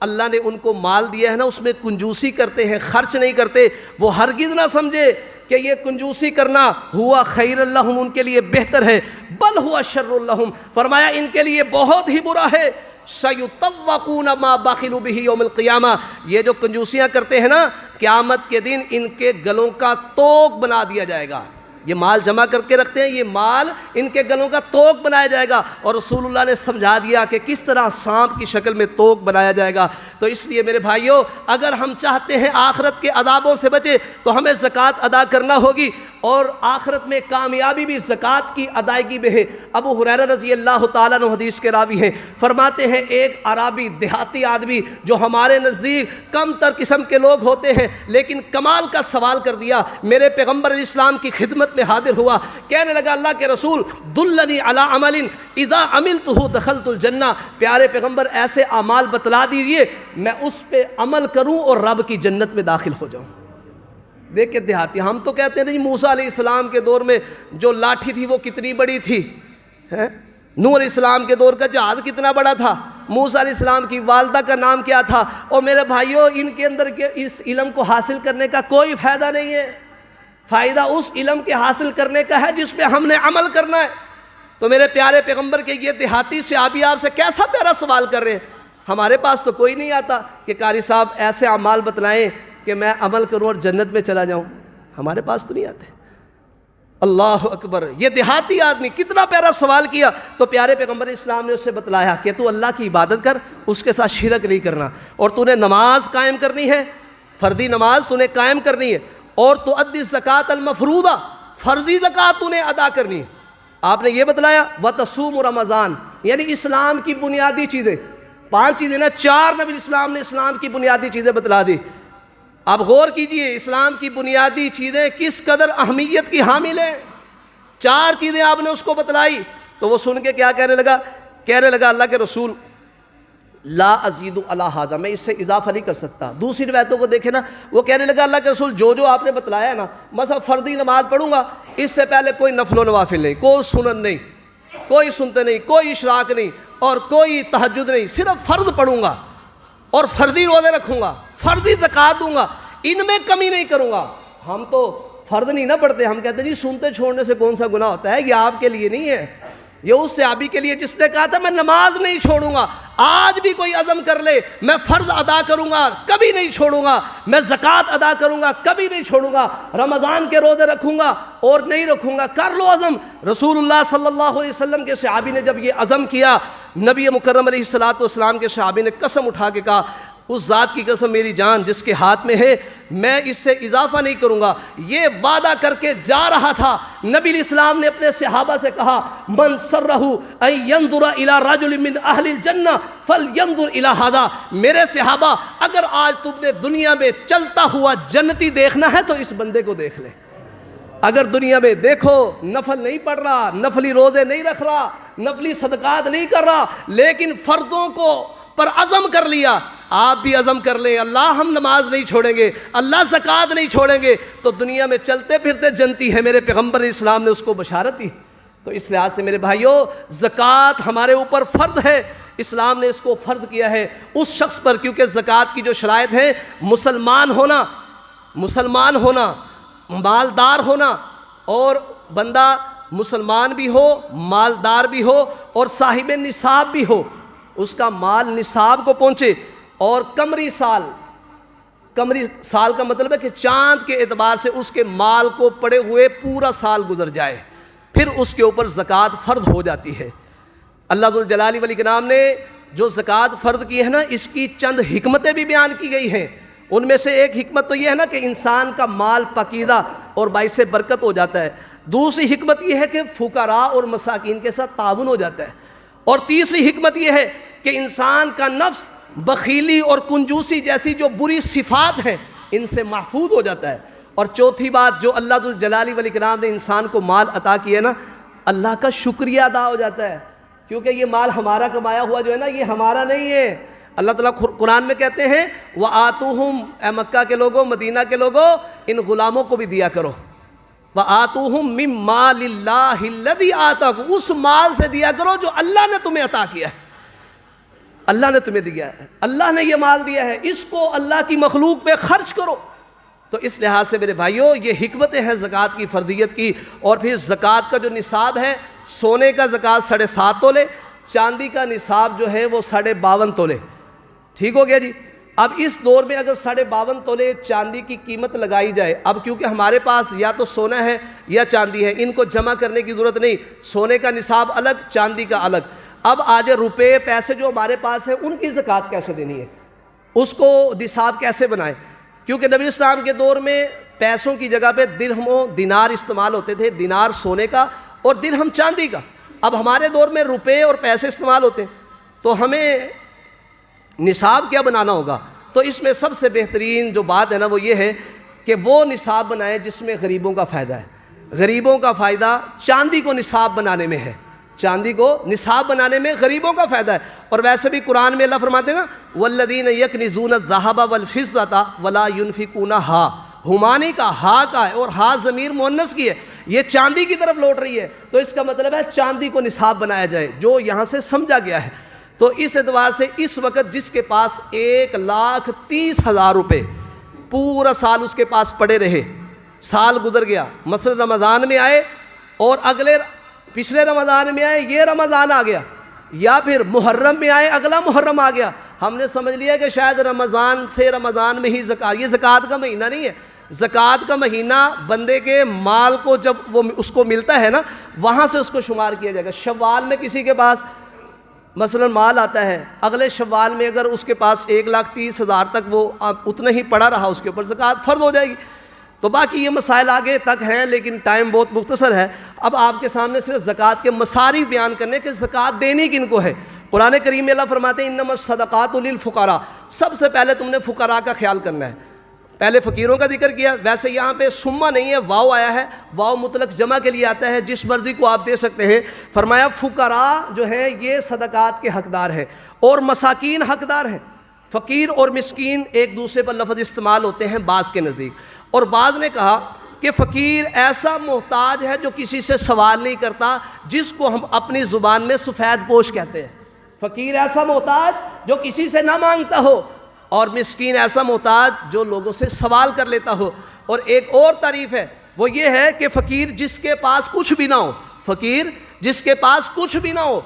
Speaker 2: اللہ نے ان کو مال دیا ہے نا اس میں کنجوسی کرتے ہیں، خرچ نہیں کرتے، وہ ہرگز نہ سمجھے کہ یہ کنجوسی کرنا ہوا خیر لہم، ان کے لیے بہتر ہے، بل ہوا شر لہم، فرمایا ان کے لیے بہت ہی برا ہے۔ سیطوقون ما بخلوا بہ یوم القیامہ، یہ جو کنجوسیاں کرتے ہیں نا، قیامت کے دن ان کے گلوں کا توق بنا دیا جائے گا۔ یہ مال جمع کر کے رکھتے ہیں، یہ مال ان کے گلوں کا توق بنایا جائے گا، اور رسول اللہ نے سمجھا دیا کہ کس طرح سانپ کی شکل میں توق بنایا جائے گا۔ تو اس لیے میرے بھائیوں، اگر ہم چاہتے ہیں آخرت کے عذابوں سے بچے تو ہمیں زکوٰۃ ادا کرنا ہوگی، اور آخرت میں کامیابی بھی زکوٰۃ کی ادائیگی میں ہے۔ ابو ہریرہ رضی اللہ تعالیٰ عنہ حدیث کے راوی ہیں، فرماتے ہیں ایک عربی دیہاتی آدمی جو ہمارے نزدیک کم تر قسم کے لوگ ہوتے ہیں لیکن کمال کا سوال کر دیا، میرے پیغمبر اسلام کی خدمت میں حاضر ہوا، کہنے لگا اللہ کے رسول دلنی علی عمل اذا عملتہ دخلت الجنہ، پیارے پیغمبر ایسے اعمال بتلا دیجئے میں اس پہ عمل کروں اور رب کی جنت میں داخل ہو جاؤں۔ دیکھ کے دیہاتی، ہم تو کہتے ہیں موسیٰ علیہ السلام کے دور میں جو لاٹھی تھی وہ کتنی بڑی تھی، نوح علیہ السلام کے دور کا جہاز کتنا بڑا تھا، موسیٰ علیہ السلام کی والدہ کا نام کیا تھا، اور میرے بھائیوں ان کے اندر کے اس علم کو حاصل کرنے کا کوئی فائدہ نہیں ہے، فائدہ اس علم کے حاصل کرنے کا ہے جس پہ ہم نے عمل کرنا ہے۔ تو میرے پیارے پیغمبر کے یہ دیہاتی صحابی آپ سے کیسا پیارا سوال کر رہے ہیں، ہمارے پاس تو کوئی نہیں آتا کہ قاری صاحب ایسے اعمال بتلائیں کہ میں عمل کروں اور جنت میں چلا جاؤں، ہمارے پاس تو نہیں آتے۔ اللہ اکبر، یہ دیہاتی آدمی کتنا پیارا سوال کیا، تو پیارے پیغمبر اسلام نے اسے بتلایا کہ تو اللہ کی عبادت کر، اس کے ساتھ شرک نہیں کرنا، اور تو نے نماز قائم کرنی ہے، فرضی نماز تو نے قائم کرنی ہے، اور تو ادی الزکوٰۃ المفروضہ، فرضی زکوٰۃ تو نے ادا کرنی ہے۔ آپ نے یہ بتلایا وتصوم رمضان، یعنی اسلام کی بنیادی چیزیں، 5 چیزیں نا، 4 نبی اسلام نے اسلام کی بنیادی چیزیں بتلا دی۔ آپ غور کیجئے اسلام کی بنیادی چیزیں کس قدر اہمیت کی حامل ہیں، 4 چیزیں آپ نے اس کو بتلائی، تو وہ سن کے کیا کہنے لگا اللہ کے رسول لا ازید علی ھذا، میں اس سے اضافہ نہیں کر سکتا۔ دوسری روایتوں کو دیکھیں نا، وہ کہنے لگا اللہ کے رسول جو آپ نے بتلایا ہے نا، مثلا فرضی نماز پڑھوں گا، اس سے پہلے کوئی نفل و نوافل نہیں، کوئی سنن نہیں، کوئی سنتے نہیں، کوئی اشراق نہیں، اور کوئی تہجد نہیں، صرف فرض پڑھوں گا اور فرضی روزے رکھوں گا، فرضی زکوٰۃ دوں گا، ان میں کمی نہیں کروں گا۔ ہم تو فرض نہیں نہ پڑھتے، ہم کہتے ہیں جی سنتے چھوڑنے سے کون سا گناہ ہوتا ہے، یہ آپ کے لیے نہیں ہے، یہ اس صحابی کے لیے جس نے کہا تھا میں نماز نہیں چھوڑوں گا۔ آج بھی کوئی عزم کر لے میں فرض ادا کروں گا، کبھی نہیں چھوڑوں گا، میں زکوٰۃ ادا کروں گا، کبھی نہیں چھوڑوں گا، رمضان کے روزے رکھوں گا اور نہیں رکھوں گا، کر لو عزم۔ رسول اللہ صلی اللہ علیہ وسلم کے صحابی نے جب یہ عزم کیا، نبی مکرم علیہ الصلوۃ والسلام کے صحابی نے قسم اٹھا کے کہا اس ذات کی قسم میری جان جس کے ہاتھ میں ہے میں اس سے اضافہ نہیں کروں گا۔ یہ وعدہ کر کے جا رہا تھا، نبی علیہ السلام نے اپنے صحابہ سے کہا من سرہ ان ینظر الی رجل من اہل الجنہ فلینظر الی ھذا، میرے صحابہ اگر آج تم نے دنیا میں چلتا ہوا جنتی دیکھنا ہے تو اس بندے کو دیکھ لے۔ اگر دنیا میں دیکھو نفل نہیں پڑھ رہا، نفلی روزے نہیں رکھ رہا، نفلی صدقات نہیں کر رہا، لیکن فرضوں کو پر عزم کر لیا، آپ بھی عزم کر لیں اللہ ہم نماز نہیں چھوڑیں گے، اللہ زکوٰۃ نہیں چھوڑیں گے، تو دنیا میں چلتے پھرتے جنتی ہے۔ میرے پیغمبر اسلام نے اس کو بشارت دی۔ تو اس لحاظ سے میرے بھائیوں زکوٰۃ ہمارے اوپر فرض ہے، اسلام نے اس کو فرض کیا ہے اس شخص پر، کیونکہ زکوٰۃ کی جو شرائط ہیں مسلمان ہونا، مالدار ہونا، اور بندہ مسلمان بھی ہو، مالدار بھی ہو، اور صاحب نصاب بھی ہو، اس کا مال نصاب کو پہنچے، اور قمری سال کا مطلب ہے کہ چاند کے اعتبار سے اس کے مال کو پڑے ہوئے پورا سال گزر جائے، پھر اس کے اوپر زکوٰۃ فرض ہو جاتی ہے۔ اللہ ذوالجلال والاکرام نے جو زکوٰۃ فرض کی ہے نا، اس کی چند حکمتیں بھی بیان کی گئی ہیں۔ ان میں سے ایک حکمت تو یہ ہے نا کہ انسان کا مال پاکیزہ اور باعث برکت ہو جاتا ہے، دوسری حکمت یہ ہے کہ فقراء اور مساکین کے ساتھ تعاون ہو جاتا ہے، اور تیسری حکمت یہ ہے کہ انسان کا نفس بخیلی اور کنجوسی جیسی جو بری صفات ہیں ان سے محفوظ ہو جاتا ہے، اور چوتھی بات جو اللہ ذوالجلال والاکرام نے انسان کو مال عطا کیا ہے نا، اللہ کا شکریہ ادا ہو جاتا ہے، کیونکہ یہ مال ہمارا کمایا ہوا جو ہے نا یہ ہمارا نہیں ہے۔ اللہ تعالیٰ قرآن میں کہتے ہیں وَآتُوهُمْ، اے مکہ کے لوگوں، مدینہ کے لوگوں، ان غلاموں کو بھی دیا کرو، وَآتُوهُمْ مِن مَالِ اللَّهِ الَّذِي آتَاكُمْ، اس مال سے دیا کرو جو اللہ نے تمہیں عطا کیا ہے، اللہ نے تمہیں دیا ہے، اللہ نے یہ مال دیا ہے، اس کو اللہ کی مخلوق پہ خرچ کرو۔ تو اس لحاظ سے میرے بھائیوں یہ حکمتیں ہیں زکوٰۃ کی فرضیت کی۔ اور پھر زکوٰۃ کا جو نصاب ہے، سونے کا زکوٰۃ 7.5 تولے، چاندی کا نصاب جو ہے وہ 52.5 تولے، ٹھیک ہو گیا جی۔ اب اس دور میں اگر 52.5 تولے چاندی کی قیمت لگائی جائے، اب کیونکہ ہمارے پاس یا تو سونا ہے یا چاندی ہے، ان کو جمع کرنے کی ضرورت نہیں، سونے کا نصاب الگ، چاندی کا الگ۔ اب آج روپے پیسے جو ہمارے پاس ہیں ان کی زکوٰۃ کیسے دینی ہے، اس کو نصاب کیسے بنائیں؟ کیونکہ نبی اسلام کے دور میں پیسوں کی جگہ پہ درہم و دینار استعمال ہوتے تھے، دینار سونے کا اور درہم چاندی کا۔ اب ہمارے دور میں روپے اور پیسے استعمال ہوتے ہیں، تو ہمیں نصاب کیا بنانا ہوگا؟ تو اس میں سب سے بہترین جو بات ہے نا وہ یہ ہے کہ وہ نصاب بنائیں جس میں غریبوں کا فائدہ ہے۔ غریبوں کا فائدہ چاندی کو نصاب بنانے میں ہے، چاندی کو نصاب بنانے میں غریبوں کا فائدہ ہے۔ اور ویسے بھی قرآن میں اللہ فرماتے ہیں نا والذین یکنزون الذھب والفضة ولا ينفقونها، ہمانی کا ہا کا ہے اور ہا ضمیر مؤنث کی ہے، یہ چاندی کی طرف لوٹ رہی ہے، تو اس کا مطلب ہے چاندی کو نصاب بنایا جائے، جو یہاں سے سمجھا گیا ہے۔ تو اس اعتبار سے اس وقت جس کے پاس 1,30,000 روپے پورا سال اس کے پاس پڑے رہے، سال گزر گیا، مثلا رمضان میں آئے اور پچھلے رمضان میں آئے، یہ رمضان آ گیا، یا پھر محرم میں آئے، اگلا محرم آ گیا، ہم نے سمجھ لیا کہ شاید رمضان سے رمضان میں ہی زکوٰۃ، یہ زکوٰۃ کا مہینہ نہیں ہے۔ زکوٰۃ کا مہینہ بندے کے مال کو جب وہ اس کو ملتا ہے نا، وہاں سے اس کو شمار کیا جائے گا۔ شوال میں کسی کے پاس مثلا مال آتا ہے، اگلے شوال میں اگر اس کے پاس 1,30,000 تک وہ اتنا ہی پڑا رہا، اس کے اوپر زکوٰۃ فرض ہو جائے گی۔ تو باقی یہ مسائل آگے تک ہیں، لیکن ٹائم بہت مختصر ہے۔ اب آپ کے سامنے صرف زکوٰۃ کے مصارف بیان کرنے کہ زکوٰۃ دینی کن کو ہے۔ قرآن کریم میں اللہ فرماتے ہیں انما الصدقات للفقراء، سب سے پہلے تم نے فقراء کا خیال کرنا ہے۔ پہلے فقیروں کا ذکر کیا، ویسے یہاں پہ سما نہیں ہے، واو آیا ہے، واو مطلق جمع کے لیے آتا ہے، جس مرضی کو آپ دے سکتے ہیں۔ فرمایا فقراء جو ہے یہ صدقات کے حقدار ہیں، اور مساکین حقدار ہیں۔ فقیر اور مسکین ایک دوسرے پر لفظ استعمال ہوتے ہیں بعض کے نزدیک، اور بعض نے کہا کہ فقیر ایسا محتاج ہے جو کسی سے سوال نہیں کرتا، جس کو ہم اپنی زبان میں سفید پوش کہتے ہیں۔ فقیر ایسا محتاج جو کسی سے نہ مانگتا ہو، اور مسکین ایسا محتاج جو لوگوں سے سوال کر لیتا ہو۔ اور ایک اور تعریف ہے، وہ یہ ہے کہ فقیر جس کے پاس کچھ بھی نہ ہو، فقیر جس کے پاس کچھ بھی نہ ہو،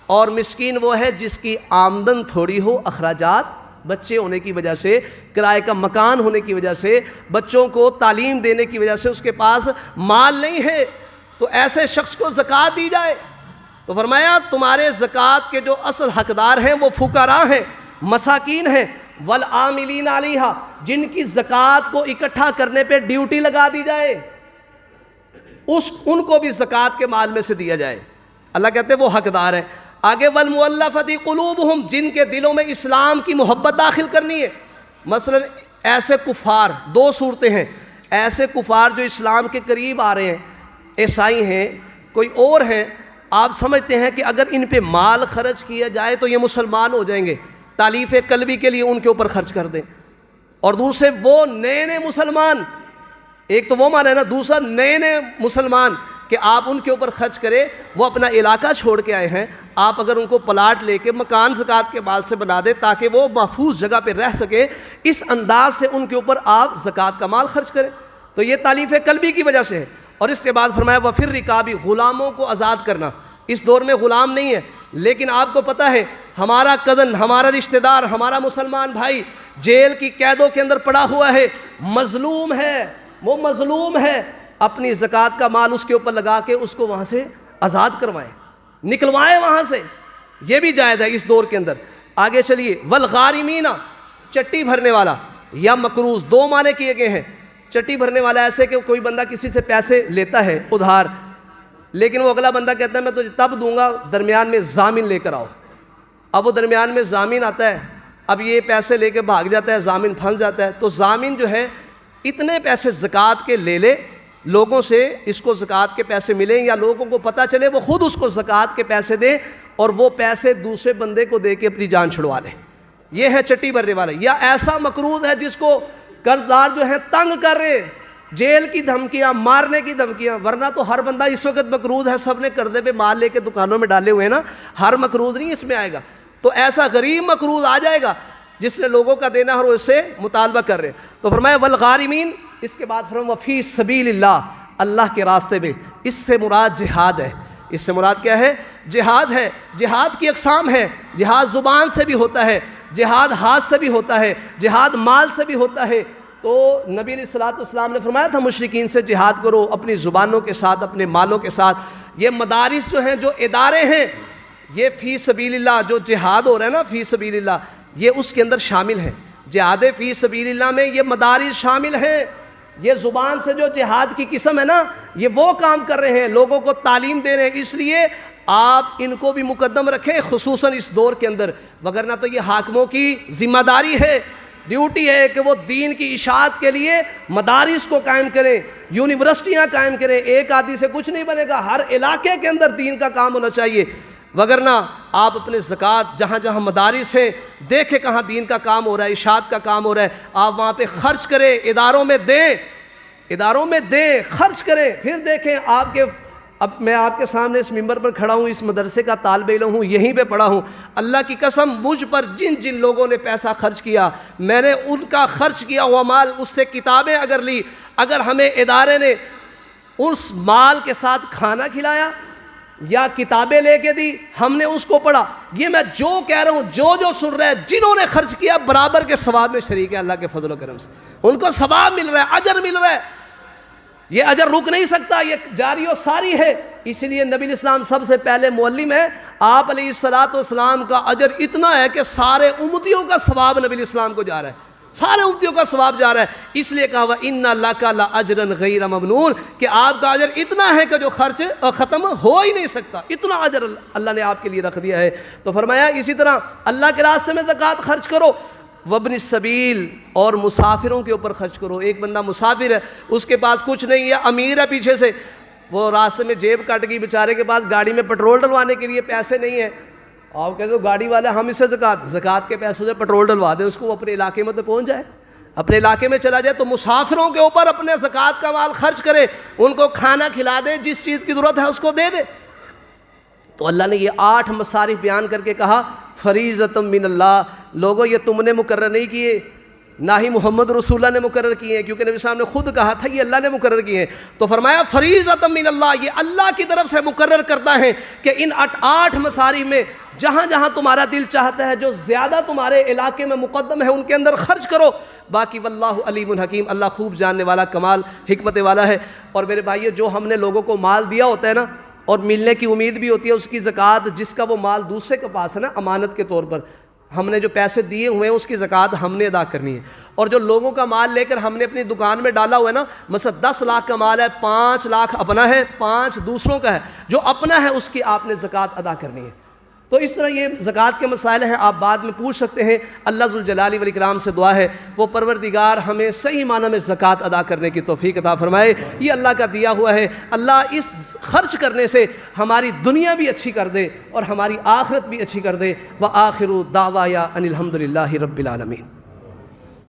Speaker 2: اور مسکین وہ ہے جس کی آمدن تھوڑی ہو، اخراجات بچے ہونے کی وجہ سے، کرائے کا مکان ہونے کی وجہ سے، بچوں کو تعلیم دینے کی وجہ سے اس کے پاس مال نہیں ہے، تو ایسے شخص کو زکوٰۃ دی جائے۔ تو فرمایا تمہارے زکوٰۃ کے جو اصل حقدار ہیں وہ فقراء ہیں، مساکین ہیں، والعاملین علیہا، جن کی زکوٰۃ کو اکٹھا کرنے پہ ڈیوٹی لگا دی جائے، ان کو بھی زکوٰۃ کے مال میں سے دیا جائے۔ اللہ کہتے ہیں وہ حقدار ہیں۔ آگے والمؤلفۃ قلوبہم، جن کے دلوں میں اسلام کی محبت داخل کرنی ہے۔ مثلا ایسے کفار، دو صورتیں ہیں، ایسے کفار جو اسلام کے قریب آ رہے ہیں، عیسائی ہیں، کوئی اور ہیں، آپ سمجھتے ہیں کہ اگر ان پہ مال خرچ کیا جائے تو یہ مسلمان ہو جائیں گے، تالیف قلبی کے لیے ان کے اوپر خرچ کر دیں۔ اور دوسرے وہ نئے مسلمان، ایک تو وہ مانا ہے نا، دوسرا نئے مسلمان کہ آپ ان کے اوپر خرچ کریں، وہ اپنا علاقہ چھوڑ کے آئے ہیں، آپ اگر ان کو پلاٹ لے کے مکان زکوٰۃ کے مال سے بنا دیں تاکہ وہ محفوظ جگہ پہ رہ سکے، اس انداز سے ان کے اوپر آپ زکوٰۃ کا مال خرچ کریں، تو یہ تالیف قلبی کی وجہ سے ہے۔ اور اس کے بعد فرمایا وفر رکابی، غلاموں کو آزاد کرنا۔ اس دور میں غلام نہیں ہے، لیکن آپ کو پتہ ہے ہمارا کزن، ہمارا رشتہ دار، ہمارا مسلمان بھائی جیل کی قیدوں کے اندر پڑا ہوا ہے، مظلوم ہے، وہ مظلوم ہے، اپنی زکوٰۃ کا مال اس کے اوپر لگا کے اس کو وہاں سے آزاد کروائیں، نکلوائیں وہاں سے، یہ بھی جائز ہے اس دور کے اندر۔ آگے چلیے والغارمین، چٹی بھرنے والا یا مقروض، دو معنی کیے گئے ہیں۔ چٹی بھرنے والا ایسے کہ کوئی بندہ کسی سے پیسے لیتا ہے ادھار، لیکن وہ اگلا بندہ کہتا ہے میں تجھے تب دوں گا درمیان میں ضامن لے کر آؤ۔ اب وہ درمیان میں ضامن آتا ہے، اب یہ پیسے لے کے بھاگ جاتا ہے، ضامن پھنس جاتا ہے، تو ضامن جو ہے اتنے پیسے زکوٰۃ کے لے لے، لوگوں سے اس کو زکوٰۃ کے پیسے ملیں یا لوگوں کو پتہ چلے، وہ خود اس کو زکوٰۃ کے پیسے دے اور وہ پیسے دوسرے بندے کو دے کے اپنی جان چھڑوا لے، یہ ہے چٹی بھرنے والا۔ یا ایسا مقروض ہے جس کو قرض دار جو ہے تنگ کر رہے، جیل کی دھمکیاں، مارنے کی دھمکیاں، ورنہ تو ہر بندہ اس وقت مقروض ہے، سب نے قرضے پہ مال لے کے دکانوں میں ڈالے ہوئے ہیں نا، ہر مقروض نہیں اس میں آئے گا، تو ایسا غریب مقروض آ جائے گا جس نے لوگوں کا دینا اور اس سے مطالبہ کر رہے ہیں۔ تو فرمایا والغارمین، اس کے بعد فرمایا وفی سبیل اللہ، اللہ کے راستے میں، اس سے مراد جہاد ہے، اس سے مراد کیا ہے؟ جہاد ہے۔ جہاد کی اقسام ہے، جہاد زبان سے بھی ہوتا ہے، جہاد ہاتھ سے بھی ہوتا ہے، جہاد مال سے بھی ہوتا ہے۔ تو نبی علیہ الصلوۃ والسلام نے فرمایا تھا مشرکین سے جہاد کرو اپنی زبانوں کے ساتھ، اپنے مالوں کے ساتھ۔ یہ مدارس جو ہیں، جو ادارے ہیں، یہ فی سبیل اللہ جو جہاد ہو رہا ہے نا، فی سبیل اللہ، یہ اس کے اندر شامل ہے۔ جہاد فی سبیل اللہ میں یہ مدارس شامل ہیں۔ یہ زبان سے جو جہاد کی قسم ہے نا، یہ وہ کام کر رہے ہیں، لوگوں کو تعلیم دے رہے ہیں۔ اس لیے آپ ان کو بھی مقدم رکھیں، خصوصاً اس دور کے اندر، وگرنہ تو یہ حاکموں کی ذمہ داری ہے، ڈیوٹی ہے کہ وہ دین کی اشاعت کے لیے مدارس کو قائم کریں، یونیورسٹیاں قائم کریں۔ ایک آدمی سے کچھ نہیں بنے گا، ہر علاقے کے اندر دین کا کام ہونا چاہیے۔ وگرنہ آپ اپنے زکوٰۃ جہاں جہاں مدارس ہیں دیکھیں کہاں دین کا کام ہو رہا ہے، اشاعت کا کام ہو رہا ہے، آپ وہاں پہ خرچ کریں، اداروں میں دیں، خرچ کریں۔ پھر دیکھیں اب میں آپ کے سامنے اس منبر پر کھڑا ہوں، اس مدرسے کا طالب علم ہوں، یہیں پہ پڑھا ہوں۔ اللہ کی قسم مجھ پر جن جن لوگوں نے پیسہ خرچ کیا، میں نے ان کا خرچ کیا ہوا مال، اس سے کتابیں اگر لی، اگر ہمیں ادارے نے اس مال کے ساتھ کھانا کھلایا یا کتابیں لے کے دی، ہم نے اس کو پڑھا، یہ میں جو کہہ رہا ہوں، جو سن رہے ہیں، جنہوں نے خرچ کیا برابر کے ثواب میں شریک ہے اللہ کے فضل و کرم سے، ان کو ثواب مل رہا ہے، اجر مل رہا ہے۔ یہ اجر رک نہیں سکتا، یہ جاری و ساری ہے۔ اس لیے نبی الاسلام سب سے پہلے معلم ہے، آپ علیہ الصلوۃ والسلام کا اجر اتنا ہے کہ سارے امتیوں کا ثواب نبی الاسلام کو جا رہا ہے، سارے امتیوں کا ثواب جا رہا ہے۔ اس لیے کہا وَإِنَّ لَكَ لَأَجْرًا غَيْرَ مَمْنُونٍ کہ آپ کا اجر اتنا ہے کہ جو خرچ ختم ہو ہی نہیں سکتا، اتنا اجر اللہ نے آپ کے لیے رکھ دیا ہے۔ تو فرمایا اسی طرح اللہ کے راستے میں زکوٰۃ خرچ کرو، وابن السبیل اور مسافروں کے اوپر خرچ کرو۔ ایک بندہ مسافر ہے، اس کے پاس کچھ نہیں ہے، امیر ہے پیچھے سے، وہ راستے میں جیب کٹ گئی، بیچارے کے پاس گاڑی میں پٹرول ڈلوانے کے لیے پیسے نہیں ہیں، آپ کہتے ہو گاڑی والے ہم اسے زکوٰۃ کے پیسوں سے پٹرول ڈلوا دیں، اس کو وہ اپنے علاقے میں تو پہنچ جائے، اپنے علاقے میں چلا جائے۔ تو مسافروں کے اوپر اپنے زکوٰۃ کا مال خرچ کرے، ان کو کھانا کھلا دے، جس چیز کی ضرورت ہے اس کو دے دے۔ تو اللہ نے یہ 8 مصارف بیان کر کے کہا فریضۃ من اللہ، لوگوں یہ تم نے مقرر نہیں کیے، نہ ہی محمد رسول اللہ نے مقرر کیے ہیں، کیونکہ نبی صاحب نے خود کہا تھا یہ اللہ نے مقرر کیے ہیں۔ تو فرمایا فریضۃ من اللہ، یہ اللہ کی طرف سے مقرر کرتا ہے کہ ان 8 مصارف میں جہاں جہاں تمہارا دل چاہتا ہے، جو زیادہ تمہارے علاقے میں مقدم ہے، ان کے اندر خرچ کرو۔ باقی واللہ علیم حکیم، اللہ خوب جاننے والا، کمال حکمت والا ہے۔ اور میرے بھائیو، جو ہم نے لوگوں کو مال دیا ہوتا ہے نا، اور ملنے کی امید بھی ہوتی ہے، اس کی زکوٰۃ، جس کا وہ مال دوسرے کے پاس ہے نا امانت کے طور پر، ہم نے جو پیسے دیے ہوئے ہیں اس کی زکوٰۃ ہم نے ادا کرنی ہے۔ اور جو لوگوں کا مال لے کر ہم نے اپنی دکان میں ڈالا ہوا ہے نا، مثلا 10 لاکھ کا مال ہے، 5 لاکھ اپنا ہے، 5 دوسروں کا ہے، جو اپنا ہے اس کی آپ نے زکوٰۃ ادا کرنی ہے۔ تو اس طرح یہ زکوٰۃ کے مسائل ہیں، آپ بعد میں پوچھ سکتے ہیں۔ اللہ ذوالجلال والاکرام سے دعا ہے وہ پروردگار ہمیں صحیح معنی میں زکوٰۃ ادا کرنے کی توفیق عطا فرمائے۔ یہ اللہ کا دیا ہوا ہے، اللہ اس خرچ کرنے سے ہماری دنیا بھی اچھی کر دے اور ہماری آخرت بھی اچھی کر دے۔ وآخر دعوایا ان الحمد للہ رب العالمین۔